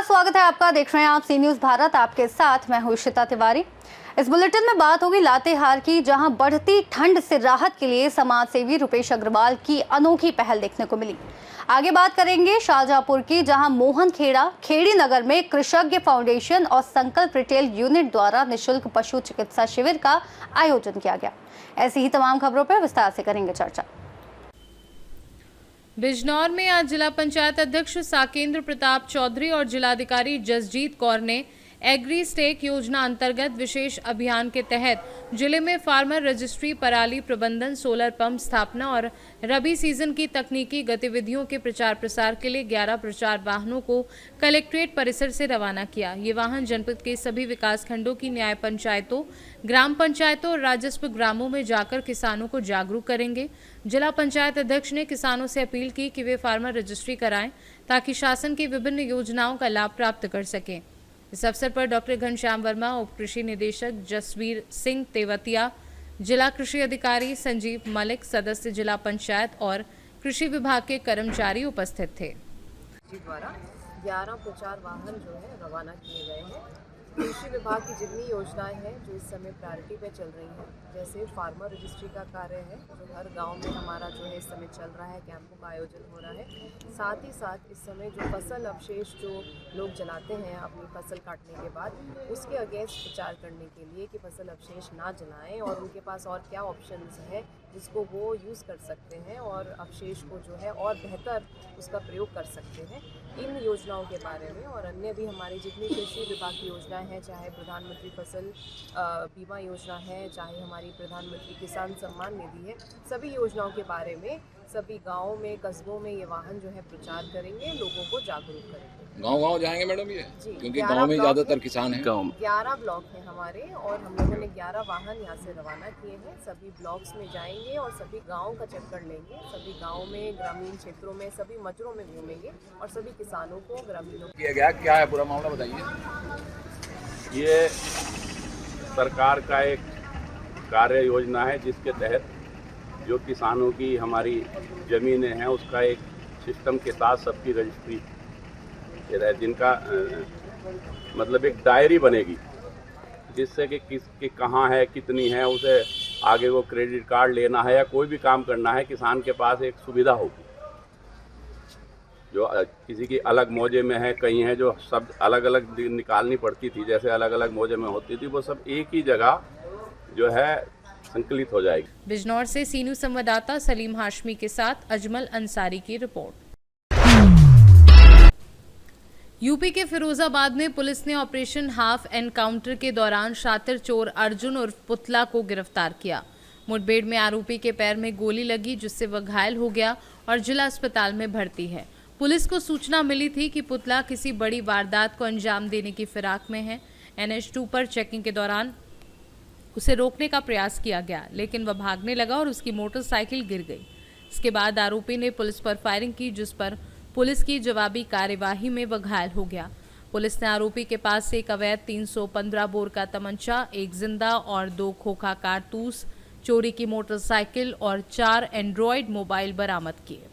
स्वागत है आपका। देख रहे हैं आप सी न्यूज़ भारत, आपके साथ मैं हूं इशिता तिवारी। इस बुलेटिन में बात होगी लातेहार की, जहां बढ़ती ठंड से राहत के लिए समाज सेवी रुपेश अग्रवाल की अनोखी पहल देखने को मिली। आगे बात करेंगे शाहजहांपुर की, जहां मोहन खेड़ा खेड़ी नगर में कृषज्ञ फाउंडेशन और संकल्प रिटेल यूनिट द्वारा निःशुल्क पशु चिकित्सा शिविर का आयोजन किया गया। ऐसी ही तमाम खबरों पर विस्तार से करेंगे चर्चा। बिजनौर में आज जिला पंचायत अध्यक्ष साकेंद्र प्रताप चौधरी और जिलाधिकारी जसजीत कौर ने एग्री स्टेक योजना अंतर्गत विशेष अभियान के तहत जिले में फार्मर रजिस्ट्री, पराली प्रबंधन, सोलर पंप स्थापना और रबी सीजन की तकनीकी गतिविधियों के प्रचार प्रसार के लिए 11 प्रचार वाहनों को कलेक्ट्रेट परिसर से रवाना किया। ये वाहन जनपद के सभी विकास खंडों की न्याय पंचायतों, ग्राम पंचायतों और राजस्व ग्रामों में जाकर किसानों को जागरूक करेंगे। जिला पंचायत अध्यक्ष ने किसानों से अपील की कि वे फार्मर रजिस्ट्री कराएं ताकि शासन की विभिन्न योजनाओं का लाभ प्राप्त कर सकें। इस अवसर पर डॉक्टर घनश्याम वर्मा, उप कृषि निदेशक जसवीर सिंह तेवतिया, जिला कृषि अधिकारी संजीव मलिक, सदस्य जिला पंचायत और कृषि विभाग के कर्मचारी उपस्थित थे। द्वारा 11 प्रचार वाहन जो है रवाना किए गए हैं। कृषि विभाग की जितनी योजनाएं हैं जो इस समय प्रायोरिटी पे चल रही हैं, जैसे फार्मर रजिस्ट्री का कार्य है जो हर गांव में हमारा जो है इस समय चल रहा है, कैंपों का आयोजन हो रहा है। साथ ही साथ इस समय जो फसल अवशेष जो लोग जलाते हैं अपनी फसल काटने के बाद, उसके अगेंस्ट प्रचार करने के लिए कि फसल अवशेष ना जलाएं और उनके पास और क्या ऑप्शंस हैं जिसको वो यूज़ कर सकते हैं और अवशेष को जो है और बेहतर उसका प्रयोग कर सकते हैं। इन योजनाओं के बारे में और अन्य भी हमारी जितनी कृषि विभाग की योजनाएं हैं, चाहे प्रधानमंत्री फसल बीमा योजना है, चाहे हमारी प्रधानमंत्री किसान सम्मान निधि है, सभी योजनाओं के बारे में सभी गाँवों में, कस्बों में ये वाहन जो है प्रचार करेंगे, लोगों को जागरूक करेंगे। गाँव जाएंगे मैडम ये? जी, क्योंकि गाँव में ज़्यादातर किसान हैं। 11 ब्लॉक हैं हमारे और हम लोगों ने 11 वाहन यहाँ से रवाना किए हैं। सभी ब्लॉक्स में जाएंगे और सभी गाँव का चक्कर लेंगे। सभी गाँव में, ग्रामीण क्षेत्रों में, सभी मजरों में घूमेंगे और सभी किसानों को, ग्रामीणों को किया गया। क्या है पूरा मामला बताइए। ये सरकार का एक कार्य योजना है जिसके तहत जो किसानों की हमारी ज़मीनें हैं उसका एक सिस्टम के साथ सबकी रजिस्ट्री जिनका मतलब एक डायरी बनेगी जिससे कि किसकी कहाँ है, कितनी है, उसे आगे वो क्रेडिट कार्ड लेना है या कोई भी काम करना है, किसान के पास एक सुविधा होगी। जो किसी की अलग मौजे में है, कहीं है जो सब अलग अलग निकालनी पड़ती थी, जैसे अलग अलग मौजे में होती थी, वो सब एक ही जगह जो है संकलित हो जाएगी। बिजनौर से सी न्यूज़ संवाददाता सलीम हाशमी के साथ अजमल अंसारी की रिपोर्ट। यूपी के फिरोजाबाद में पुलिस ने ऑपरेशन हाफ एनकाउंटर के दौरान शातिर चोर अर्जुन उर्फ पुतला को गिरफ्तार किया। मुठभेड़ में आरोपी के पैर में गोली लगी जिससे वह घायल हो गया और जिला अस्पताल में भर्ती है। पुलिस को सूचना मिली थी कि पुतला किसी बड़ी वारदात को अंजाम देने की फिराक में है। NH2 पर चेकिंग के दौरान उसे रोकने का प्रयास किया गया, लेकिन वह भागने लगा और उसकी मोटरसाइकिल गिर गई। इसके बाद आरोपी ने पुलिस पर फायरिंग की, जिस पर पुलिस की जवाबी कार्यवाही में वह घायल हो गया। पुलिस ने आरोपी के पास से एक अवैध 315 बोर का तमंचा, एक जिंदा और 2 खोखा कारतूस, चोरी की मोटरसाइकिल और 4 एंड्रॉयड मोबाइल बरामद किए।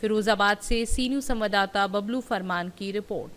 फिरोजाबाद से सी न्यूज़ संवाददाता बबलू फरमान की रिपोर्ट।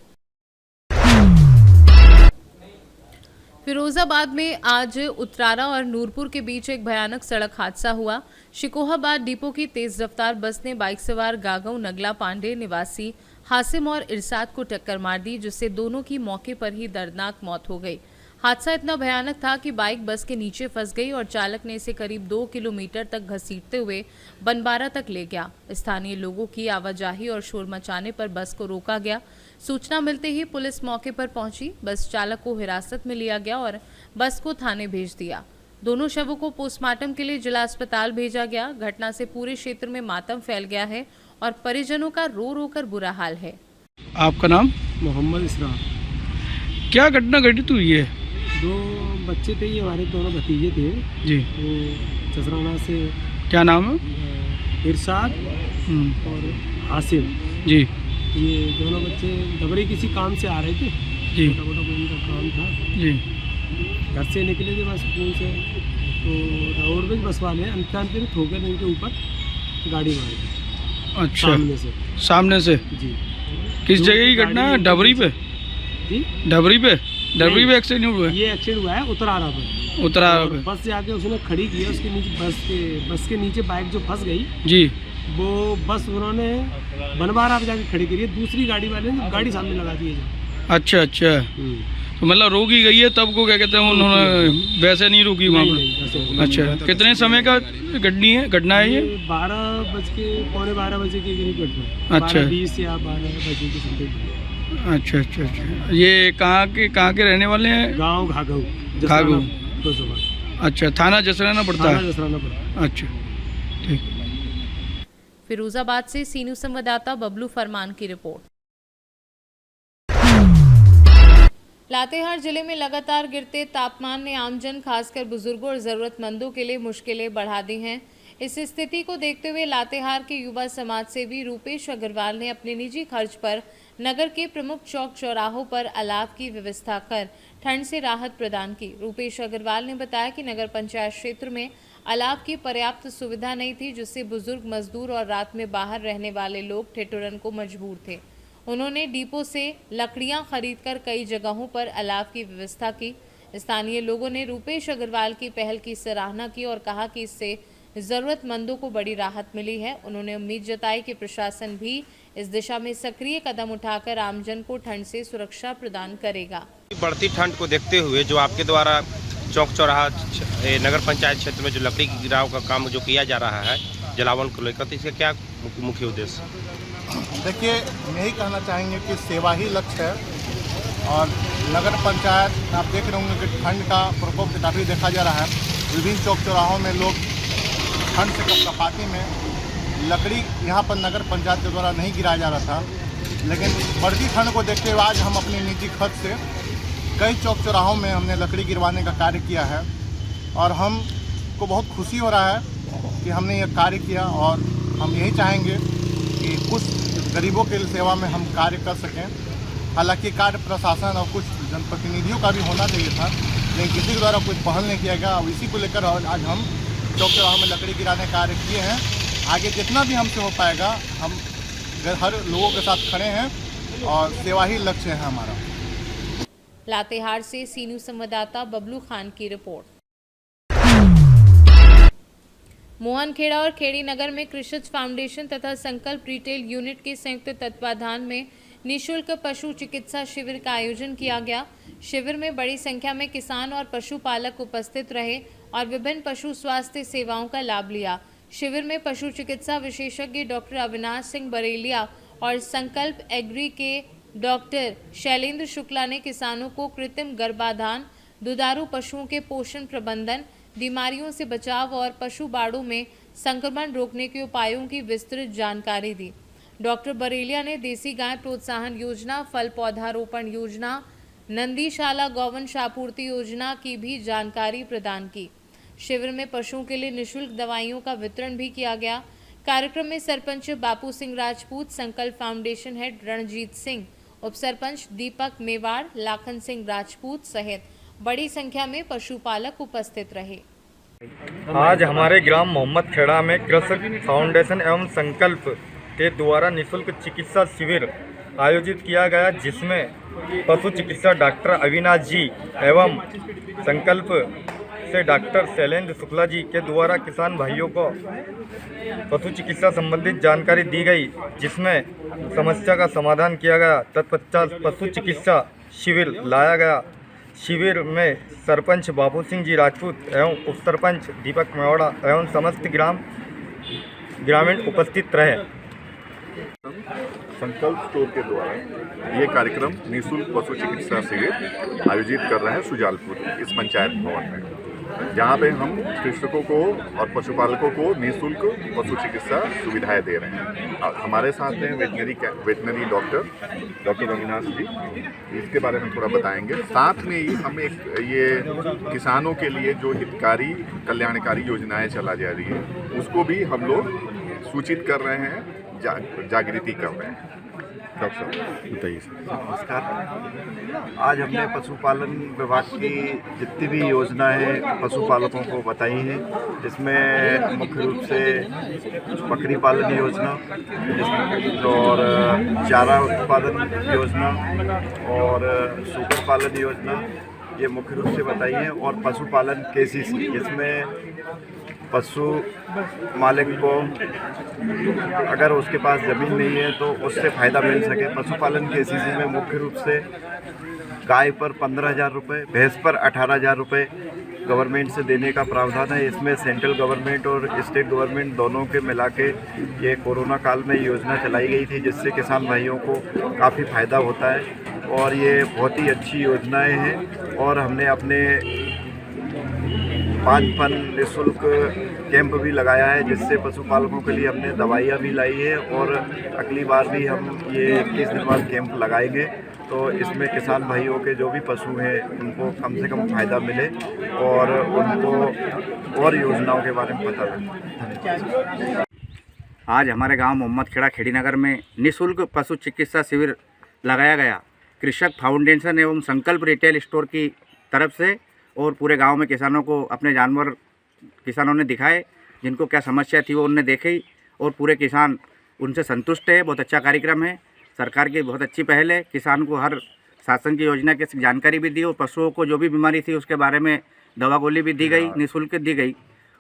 फिरोजाबाद में आज उतरारा और नूरपुर के बीच एक भयानक सड़क हादसा हुआ। शिकोहाबाद डिपो की तेज रफ्तार बस ने बाइक सवार गागव नगला पांडे निवासी हासिम और इरशाद को टक्कर मार दी, जिससे दोनों की मौके पर ही दर्दनाक मौत हो गई। हादसा इतना भयानक था कि बाइक बस के नीचे फंस गई और चालक ने इसे करीब 2 किलोमीटर तक घसीटते हुए बनबारा तक ले गया। स्थानीय लोगों की आवाजाही और शोर मचाने पर बस को रोका गया। सूचना मिलते ही पुलिस मौके पर पहुंची। बस चालक को हिरासत में लिया गया और बस को थाने भेज दिया। दोनों शवों को पोस्टमार्टम के लिए जिला अस्पताल भेजा गया। घटना से पूरे क्षेत्र में मातम फैल गया है और परिजनों का रो रो कर बुरा हाल है। आपका नाम? मोहम्मद इसरार। क्या घटना घटित हुई है? 2 बच्चे थे, ये हमारे दोनों भतीजे थे जी। वो चसराना से। क्या नाम है? इरशाद और हासिम जी। ये दोनों बच्चे डबरी किसी काम से आ रहे थे जी। छोटा मोटा कोई उनका काम था जी। घर से निकले थे बस स्कूल से, तो रोडवेज बस वाले अंतर ठोकर इनके ऊपर गाड़ी मारी। अच्छा, सामने से जी। किस जगह की घटना है? डबरी पे? थी। डबरी पे एक्सीडेंट हुआ है? ये एक्सीडेंट हुआ है उतरारा पर। उतरारा और पे? बस से आके उसने खड़ी की है, उसके नीचे बस के नीचे बाइक जो फंस गई, जी। वो बस उन्होंने बनवारा पे जाके खड़ी करी है, दूसरी गाड़ी वाले ने गाड़ी सामने लगा दी है। अच्छा तो मतलब रोकी गई है तब को क्या कहते हैं उन्होंने वैसे नहीं रोकी वहाँ पर? अच्छा, कितने समय का घटना है ये? 12 बजे के करीब घटना। अच्छा। 12:20 या 12 बजे के समथिंग। अच्छा। ये कहाँ के रहने वाले हैं? गाँव घाघू। अच्छा, थाना जसराना पड़ता है? जसराना पड़ता। अच्छा, ठीक। फिरोजाबाद से सी न्यूज़ संवाददाता बबलू फरमान की रिपोर्ट। लातेहार जिले में लगातार गिरते तापमान ने आमजन खासकर बुजुर्गों और जरूरतमंदों के लिए मुश्किलें बढ़ा दी हैं। इस स्थिति को देखते हुए लातेहार के युवा समाज सेवी रूपेश अग्रवाल ने अपने निजी खर्च पर नगर के प्रमुख चौक चौराहों पर अलाव की व्यवस्था कर ठंड से राहत प्रदान की। रूपेश अग्रवाल ने बताया कि नगर पंचायत क्षेत्र में अलाव की पर्याप्त सुविधा नहीं थी, जिससे बुजुर्ग, मजदूर और रात में बाहर रहने वाले लोग ठिठुरन को मजबूर थे। उन्होंने डिपो से लकड़ियां खरीदकर कई जगहों पर अलाव की व्यवस्था की। स्थानीय लोगों ने रूपेश अग्रवाल की पहल की सराहना की और कहा कि इससे जरूरतमंदों को बड़ी राहत मिली है। उन्होंने उम्मीद जताई कि प्रशासन भी इस दिशा में सक्रिय कदम उठाकर आमजन को ठंड से सुरक्षा प्रदान करेगा। बढ़ती ठंड को देखते हुए जो आपके द्वारा चौक चौराहा नगर पंचायत क्षेत्र में जो लकड़ी की गिराव का काम जो किया जा रहा है जलावन को लेकर, तो इसका क्या मुख्य उद्देश्य? देखिए, यही कहना चाहेंगे कि सेवा ही लक्ष्य है और नगर पंचायत आप देख रहे होंगे कि ठंड का प्रकोप काफ़ी देखा जा रहा है। विभिन्न चौक चौराहों में लोग ठंड से कपकपाती में लकड़ी यहाँ पर नगर पंचायत के द्वारा नहीं गिराया जा रहा था, लेकिन बढ़ती ठंड को देखते हुए आज हम अपने निजी खर्च से कई चौक चौराहों में हमने लकड़ी गिरवाने का कार्य किया है और हमको बहुत खुशी हो रहा है कि हमने ये कार्य किया और हम यही चाहेंगे कि कुछ गरीबों के सेवा में हम कार्य कर सकें। हालांकि कार्य प्रशासन और कुछ जनप्रतिनिधियों का भी होना चाहिए था, लेकिन किसी के द्वारा कुछ पहल नहीं किया गया और इसी को लेकर आज हम चौक चौराहों में लकड़ी गिराने का कार्य किए हैं। आगे जितना भी हमसे हो पाएगा हम हर लोगों के साथ खड़े हैं और सेवा ही लक्ष्य है हमारा। लातेहार से सी न्यूज़ संवाददाता बबलू खान की रिपोर्ट। मोहनखेड़ा और खेड़ी नगर में कृषिज फाउंडेशन तथा संकल्प रिटेल यूनिट के संयुक्त तत्वाधान में निःशुल्क पशु चिकित्सा शिविर का आयोजन किया गया। शिविर में बड़ी संख्या में किसान और पशुपालक उपस्थित रहे और विभिन्न पशु स्वास्थ्य सेवाओं का लाभ लिया। शिविर में पशु चिकित्सा विशेषज्ञ डॉक्टर अविनाश सिंह बरेलिया और संकल्प एग्री के डॉक्टर शैलेंद्र शुक्ला ने किसानों को कृत्रिम गर्भाधान, दुधारू पशुओं के पोषण प्रबंधन, बीमारियों से बचाव और पशु बाड़ों में संक्रमण रोकने के उपायों की विस्तृत जानकारी दी। डॉक्टर बरेलिया ने देसी गाय प्रोत्साहन योजना, फल पौधारोपण योजना, नंदीशाला गौवंश आपूर्ति योजना की भी जानकारी प्रदान की। शिविर में पशुओं के लिए निःशुल्क दवाइयों का वितरण भी किया गया। कार्यक्रम में सरपंच बापू सिंह राजपूत, संकल्प फाउंडेशन हेड रणजीत सिंह, उप सरपंच दीपक मेवाड़, लाखन सिंह राजपूत सहित बड़ी संख्या में पशुपालक उपस्थित रहे। आज हमारे ग्राम मोहम्मद खेड़ा में कृषक फाउंडेशन एवं संकल्प के द्वारा निःशुल्क चिकित्सा शिविर आयोजित किया गया, जिसमें पशु चिकित्सा डॉक्टर अविनाश जी एवं संकल्प से डॉक्टर शैलेंद्र शुक्ला जी के द्वारा किसान भाइयों को पशु चिकित्सा संबंधित जानकारी दी गई, जिसमें समस्या का समाधान किया गया। तत्पश्चात पशु चिकित्सा शिविर लाया गया। शिविर में सरपंच बाबू सिंह जी राजपूत एवं उप सरपंच दीपक मेवाड़ा एवं समस्त ग्रामीण उपस्थित रहे। संकल्प स्टोर के द्वारा ये कार्यक्रम निःशुल्क पशु चिकित्सा शिविर आयोजित कर रहे हैं सुजालपुर इस पंचायत भवन में, जहाँ पे हम कृषकों को और पशुपालकों को निःशुल्क पशु चिकित्सा सुविधाएं दे रहे हैं। हमारे साथ हैं वेटनरी डॉक्टर अविनाश जी, इसके बारे में थोड़ा बताएंगे। साथ में ही हम एक ये किसानों के लिए जो हितकारी कल्याणकारी योजनाएं चला जा रही है उसको भी हम लोग सूचित कर रहे हैं, जागृति कर रहे हैं। डॉक्टर साहब बताइए सर। नमस्कार। आज हमने पशुपालन विभाग की जितनी भी योजनाएं पशुपालकों को बताई हैं, जिसमें मुख्य रूप से बकरी पालन योजना और चारा उत्पादन योजना और सूकर पालन योजना ये मुख्य रूप से बताई है, और पशुपालन KCC जिसमें पशु मालिक को अगर उसके पास ज़मीन नहीं है तो उससे फ़ायदा मिल सके। पशुपालन KCC में मुख्य रूप से गाय पर 15,000 रुपये, भैंस पर 18,000 रुपये गवर्नमेंट से देने का प्रावधान है। इसमें सेंट्रल गवर्नमेंट और स्टेट गवर्नमेंट दोनों के मिला के ये कोरोना काल में योजना चलाई गई थी, जिससे किसान भाइयों को काफ़ी फ़ायदा होता है और ये बहुत ही अच्छी योजनाएं हैं। और हमने अपने 5 फन निःशुल्क कैंप भी लगाया है, जिससे पशुपालकों के लिए हमने दवाइयाँ भी लाई है, और अगली बार भी हम ये 21 दिन बाद कैंप लगाएंगे। तो इसमें किसान भाइयों के जो भी पशु हैं उनको कम से कम फ़ायदा मिले और उनको और योजनाओं के बारे में पता लगे। आज हमारे गांव मोहम्मद खेड़ा खेड़ी नगर में निःशुल्क पशु चिकित्सा शिविर लगाया गया कृषक फाउंडेशन एवं संकल्प रिटेल स्टोर की तरफ से, और पूरे गांव में किसानों को अपने जानवर किसानों ने दिखाए, जिनको क्या समस्या थी वो उनने देखी, और पूरे किसान उनसे संतुष्ट है। बहुत अच्छा कार्यक्रम है, सरकार की बहुत अच्छी पहल है। किसान को हर शासन की योजना की जानकारी भी दी, और पशुओं को जो भी बीमारी थी उसके बारे में दवा गोली भी दी गई, निःशुल्क दी गई।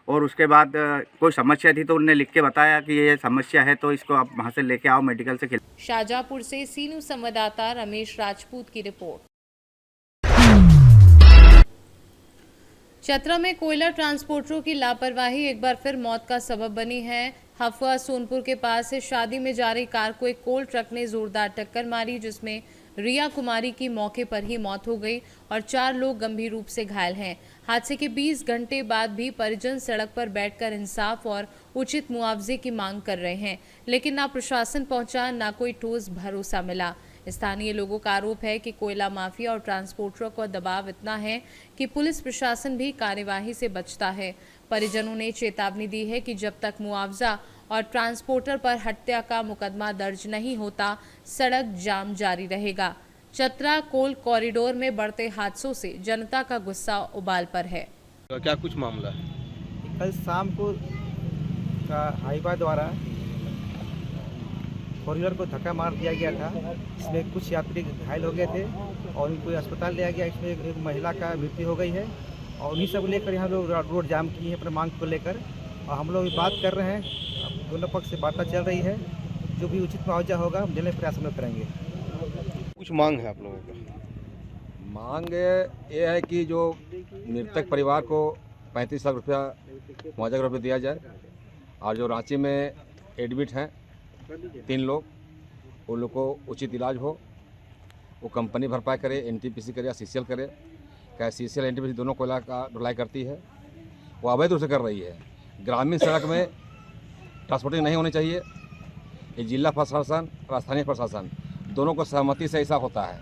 और उसके बाद कोई समस्या थी तो उन्होंने लिख के बताया कि ये समस्या है तो इसको आप वहाँ से लेके आओ मेडिकल से। शाहजहाँपुर से सीनू संवाददाता रमेश राजपूत की रिपोर्ट। चतरा में कोयला ट्रांसपोर्टरों की लापरवाही एक बार फिर मौत का सबब बनी है। हफुआ सोनपुर के पास से शादी में जा रही कार को एक कोल ट्रक ने जोरदार टक्कर मारी, जिसमें रिया कुमारी की मौके पर ही मौत हो गई और 4 लोग गंभीर रूप से घायल हैं। हादसे के 20 घंटे बाद भी परिजन सड़क पर बैठकर इंसाफ और उचित मुआवजे की मांग कर रहे हैं, लेकिन ना प्रशासन पहुंचा, ना कोई ठोस भरोसा मिला। स्थानीय लोगों का आरोप है कि कोयला माफिया और ट्रांसपोर्टरों का दबाव इतना है कि पुलिस प्रशासन भी कार्यवाही से बचता है। परिजनों ने चेतावनी दी है कि जब तक मुआवजा और ट्रांसपोर्टर पर हत्या का मुकदमा दर्ज नहीं होता, सड़क जाम जारी रहेगा। चतरा कोल कॉरिडोर में बढ़ते हादसों से जनता का गुस्सा उबाल पर है। क्या कुछ मामला है? कल शाम को हाईवा द्वारा कॉरिडोर को धक्का मार दिया गया था। इसमें कुछ यात्री घायल हो गए थे और उनको अस्पताल लिया गया। इसमें एक महिला का मृत्यु हो गई है और उन्हीं सब लेकर यहाँ लोग रोड जाम किए हैं अपने मांग को लेकर, और हम लोग बात कर रहे हैं। दोनों पक्ष से बातें चल रही है, जो भी उचित मुआवजा होगा हम देने प्रयास में करेंगे। कुछ मांग है आप लोगों का? मांग ये है कि जो मृतक परिवार को 35 लाख रुपया मुआवजा के रूप में दिया जाए, और जो रांची में एडमिट हैं 3 लोग, उन लोग को उचित इलाज हो। वो कंपनी भरपाई करे, NTPC करे या CCL करे। क्या CCL NTPC दोनों कोयला का ढुलाई करती है, वो अवैध रूप से कर रही है। ग्रामीण सड़क में ट्रांसपोर्टिंग नहीं होनी चाहिए। ये जिला प्रशासन और स्थानीय प्रशासन दोनों को सहमति से ऐसा होता है,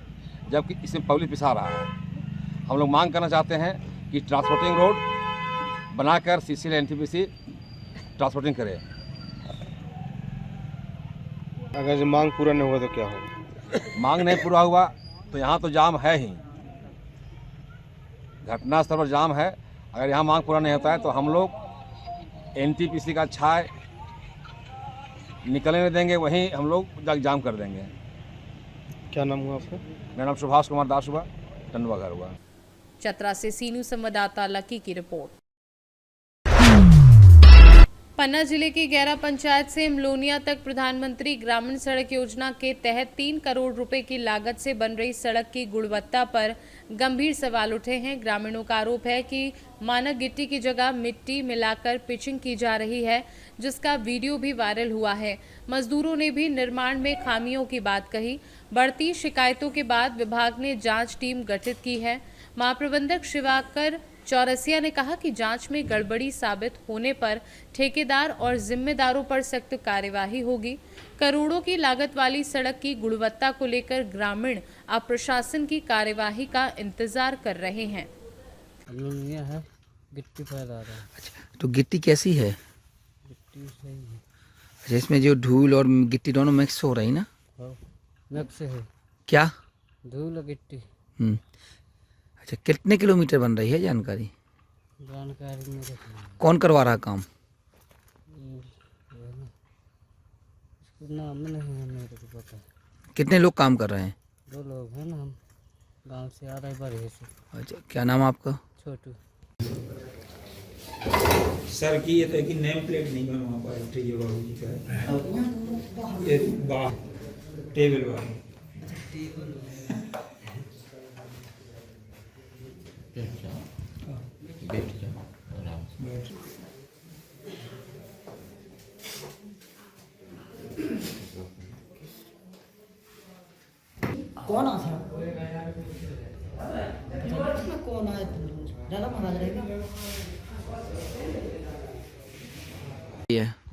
जबकि इसमें पब्लिक पिसा रहा है। हम लोग मांग करना चाहते हैं कि ट्रांसपोर्टिंग रोड बनाकर CCL NTPC ट्रांसपोर्टिंग करे। अगर जो मांग पूरा नहीं हुआ तो क्या होगा? मांग नहीं पूरा हुआ तो यहाँ तो जाम है ही, घटनास्थल पर जाम है। अगर यहाँ मांग पूरा नहीं होता है तो हम लोग NTPC का छाय निकलने नहीं देंगे, वहीं हम लोग जाम कर देंगे। क्या नाम हुआ आपका? मेरा नाम सुभाष कुमार दास हुआ, टंडवा घर हुआ। चतरा से सीनू संवाददाता लकी की रिपोर्ट। पन्ना जिले की गैरा पंचायत से इमलोनिया तक प्रधानमंत्री ग्रामीण सड़क योजना के तहत 3 करोड़ रुपए की लागत से बन रही सड़क की गुणवत्ता पर गंभीर सवाल उठे हैं। ग्रामीणों का आरोप है कि मानक गिट्टी की जगह मिट्टी मिलाकर पिचिंग की जा रही है, जिसका वीडियो भी वायरल हुआ है। मजदूरों ने भी निर्माण में खामियों की बात कही। बढ़ती शिकायतों के बाद विभाग ने जांच टीम गठित की है। महाप्रबंधक शिवाकर चौरसिया ने कहा कि जांच में गड़बड़ी साबित होने पर ठेकेदार और जिम्मेदारों पर सख्त कार्यवाही होगी। करोड़ों की लागत वाली सड़क की गुणवत्ता को लेकर ग्रामीण अब प्रशासन की कार्यवाही का इंतजार कर रहे हैं। है गिट्टी फैला रहा है। अच्छा, तो गिट्टी कैसी है? गिट्टी सही है। अच्छा, इसमें जो धूल और गिट्टी दोनों मिक्स हो रही ना? हाँ। नक्श है। क्या? धूल गिट्टी। अच्छा, कितने किलोमीटर बन रही है जानकारी? जानकारी मेरे को नहीं। कौन करवा रहा काम? ये है ना, इसको नाम नहीं है मेरे को पता। कितने लोग काम कर रहे हैं? 2 लोग हैं ना, हम गांव से आ रहे बरहे से। अच्छा, क्या नाम आपका? छोटू। सर की ये तो कि नेम प्लेट नहीं बनवा पाए थे, ये बाबू जी का है ये टेबल वाला। कौन आता कौन आया ज़्यादा महंगा रहेगा।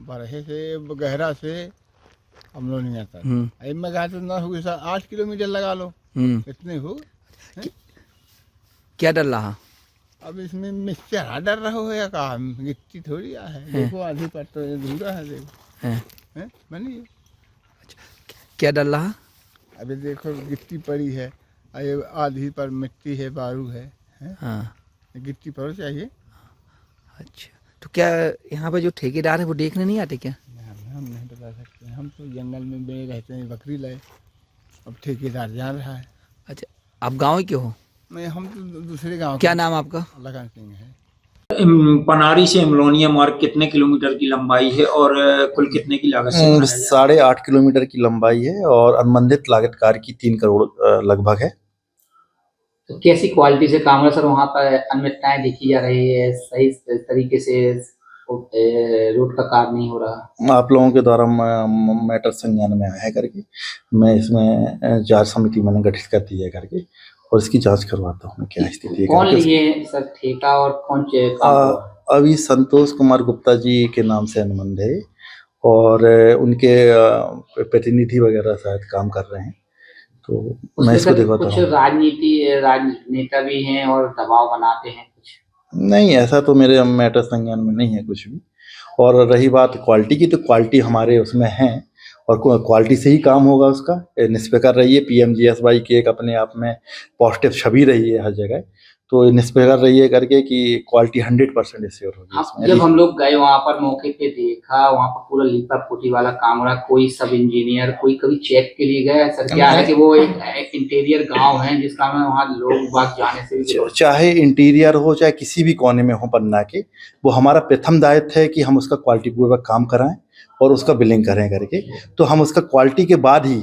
बरहे से गहरा से हम लोग नहीं आता। मैं कहा तो ना होगी सर 8 किलोमीटर लगा लो, इतने हो। क्या डर रहा? अब इसमें मिक्सचर डर रहा हो या कहा, गिट्टी थोड़ी है। देखो आधी पर तो धूरा है, देखो बनी। क्या डर रहा? अभी देखो गिट्टी पड़ी है, आधी पर मिट्टी है, बारू है। हाँ, गिट्टी पर चाहिए। अच्छा, तो क्या यहाँ पे जो ठेकेदार है वो देखने नहीं आते क्या? हम नहीं बता सकते, हम तो जंगल में बे रहते हैं, बकरी लाए, अब ठेकेदार जान रहा है। अच्छा, आप गाँव के हो? नहीं, हम तो दूसरे गांव। क्या नाम आपका? लगन सिंह है। पनारी से अमलोनिया मार्ग कितने किलोमीटर की लंबाई है और कुल कितने की लागत से? 8.5 किलोमीटर की लंबाई है और अनुबंधित लागत कार्य की 3 करोड़ लगभग है। तो कैसी क्वालिटी से काम है सर? वहाँ पर अनियमितताएं देखी जा रही है, सही तरीके से रोड का कार्य नहीं हो रहा। आप लोगों के द्वारा मैटर संज्ञान में आया है करके मैं इसमें जांच समिति मैंने गठित कर दी है करके, और इसकी जांच करवाता हूँ क्या स्थिति है। कौन लिए सर ठेका और कौन अभी संतोष कुमार गुप्ता जी के नाम से अनुबंध है और उनके प्रतिनिधि वगैरह शायद काम कर रहे हैं, तो मैं इसको दिखाता हूँ। कुछ राजनेता भी हैं और दबाव बनाते हैं कुछ? नहीं, ऐसा तो मेरे मैटर संज्ञान में नहीं है कुछ भी। और रही बात क्वालिटी की, तो क्वालिटी हमारे उसमें है और क्वालिटी से ही काम होगा। उसका निष्पेकर रही है, PMGSY की एक अपने आप में पॉजिटिव छवि रही है हर जगह, तो निष्पेकर रही है करके कि क्वालिटी 100% एश्योर होगी इसमें। जब हम लोग गए वहाँ पर मौके पे देखा, वहाँ पर पूरा लीपा पोती वाला काम हो रहा, कोई सब इंजीनियर कोई कभी चेक के लिए गया सर? क्या है कि वो एक इंटीरियर गांव है जिसका में वहाँ लोग बाग जाने से चाहे इंटीरियर हो चाहे किसी भी कोने में हो पन्ना के, वो हमारा प्रथम दायित्व है कि हम उसका क्वालिटी पूर्वक काम कराएं और उसका बिलिंग करें करके। तो हम उसका क्वालिटी के बाद ही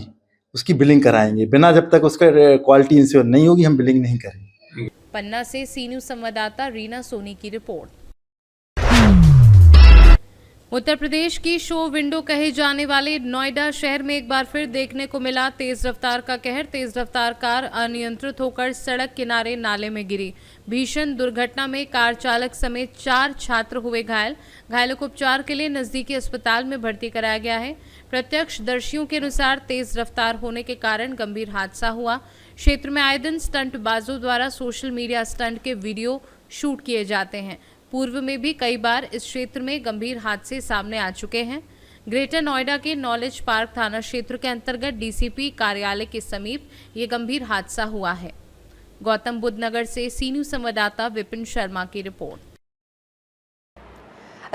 उसकी बिलिंग कराएंगे, बिना जब तक उसका क्वालिटी इंश्योर नहीं होगी हम बिलिंग नहीं करेंगे। पन्ना से सी न्यूज संवाददाता रीना सोनी की रिपोर्ट। उत्तर प्रदेश की शो विंडो कहे जाने वाले नोएडा शहर में एक बार फिर देखने को मिला तेज रफ्तार का कहर। तेज रफ्तार कार अनियंत्रित होकर सड़क किनारे नाले में गिरी। भीषण दुर्घटना में कार चालक समेत 4 छात्र हुए घायल। घायलों को उपचार के लिए नजदीकी अस्पताल में भर्ती कराया गया है। प्रत्यक्षदर्शियों के अनुसार तेज रफ्तार होने के कारण गंभीर हादसा हुआ। क्षेत्र में आए दिन स्टंटबाजों द्वारा सोशल मीडिया स्टंट के वीडियो शूट किए जाते हैं। पूर्व में भी कई बार इस क्षेत्र में गंभीर हादसे सामने आ चुके हैं। ग्रेटर नोएडा के नॉलेज पार्क थाना क्षेत्र के अंतर्गत DCP कार्यालय के समीप ये गंभीर हादसा हुआ है। गौतम बुद्ध नगर से सी न्यूज संवाददाता विपिन शर्मा की रिपोर्ट।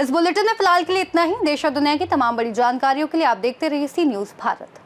इस बुलेटिन में फिलहाल के लिए इतना ही। देश और दुनिया की तमाम बड़ी जानकारियों के लिए आप देखते रहिए सी न्यूज भारत।